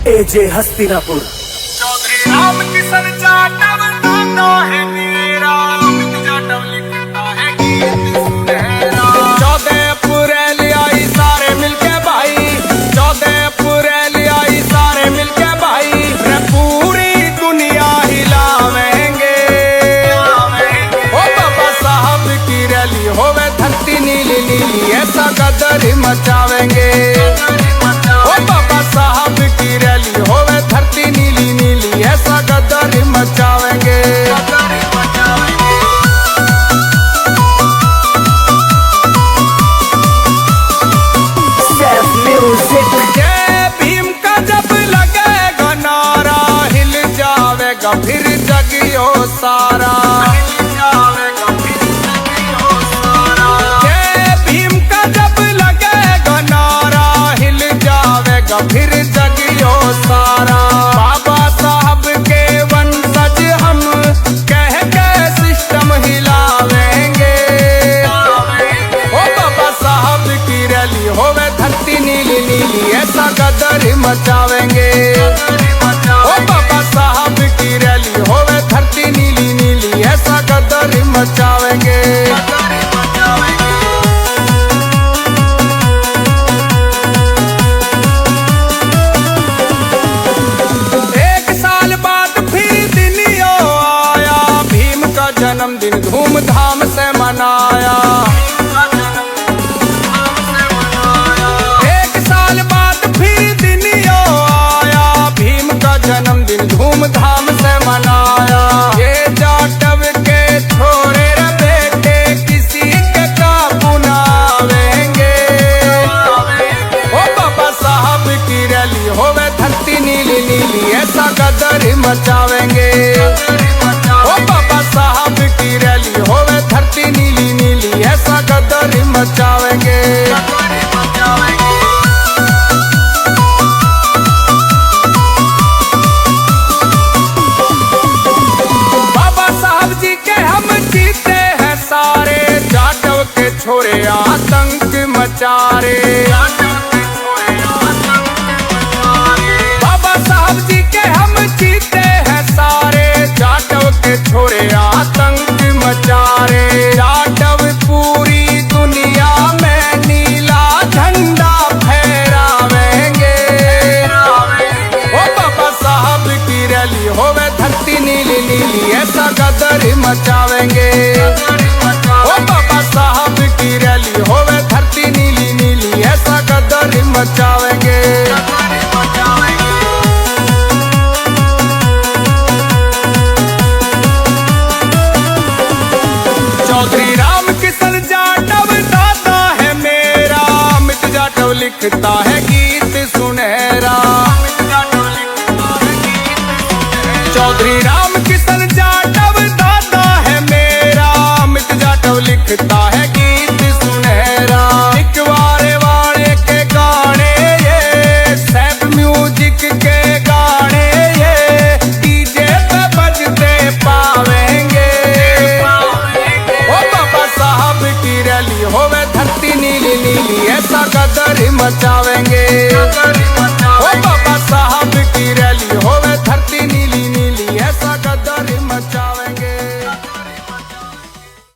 एजे हस्तिनापुर। चौधरी राम किशन जाटव नाता है मेरा, अमित जाटव लिखता है गीत सुनहरा। 14 अप्रैल आई सारे मिलके भाई, 14 अप्रैल आई सारे मिलके भाई, रे पूरी दुनिया हिलावेंगे। ओ बाबा साहब की रैली होवे धरती नीली नीली, ऐसा गदर मचावेंगे। ओ बाबा साहब की रैली होवे धरती नीली नीली, ऐसा गदर मचावेंगे। सैफ म्यूजिक। जय भीम का जब लगेगा नारा, हिल जावेगा फिर जगियो सारा। जय भीम का जब लगेगा नारा, हिल जावेगा फिर जगियो सारा। बाबा साहब के वंशज हम कह के सिस्टम हिलावेंगे। ओ बाबा साहब की रैली होवे धरती नीली नीली, ऐसा गदर मचावेंगे। ओ बाबा साहब की रैली होवे धरती नीली नीली, ऐसा गदर मचावेंगे। एक साल बाद फिर दिन यो आया, भीम का जन्मदिन धूमधाम से मनाया। एक साल बाद फिर दिन यो आया, भीम का जन्मदिन धूमधाम से मनाया। ये जाटव के छोरे रे बेटे, किसी के काबू ना आवेंगे। ओ बाबा साहब की रैली होवे धरती नीली नीली, ऐसा गदर मचावेंगे। ओ बाबा साहब की रैली होवे धरती नीली नीली, ऐसा गदर मचावेंगे। बाबा साहब जी के हम जीते हैं सारे, जाटव के छोरे आतंक मचारे। बाबा साहब जी के हम जीते हैं सारे, जाटव के छोरे आतंक मचारे। जाटव पूरी दुनिया में नीला झंडा फहरावेंगे। ओ बाबा साहब की रैली होवे धरती नीली नीली, ऐसा गदर मचावेंगे। ओ बाबा साहब की रैली होवे धरती नीली नीली, ऐसा गदर मचावेंगे। चौधरी राम किशन जाटव दाता है मेरा, अमित जाटव लिखता है गीत सुनहरा। चौधरी राम किशन जाटव दाता है मेरा, अमित जाटव लिखता है गीत सुनहरा। लिखवारे वाले के गाने ये, सैफ म्यूजिक के गाने ये, डीजे पे बजते पावेंगे। ओ बाबा साहब की रैली होवे धरती नीली नीली, ऐसा गदर मचावेंगे।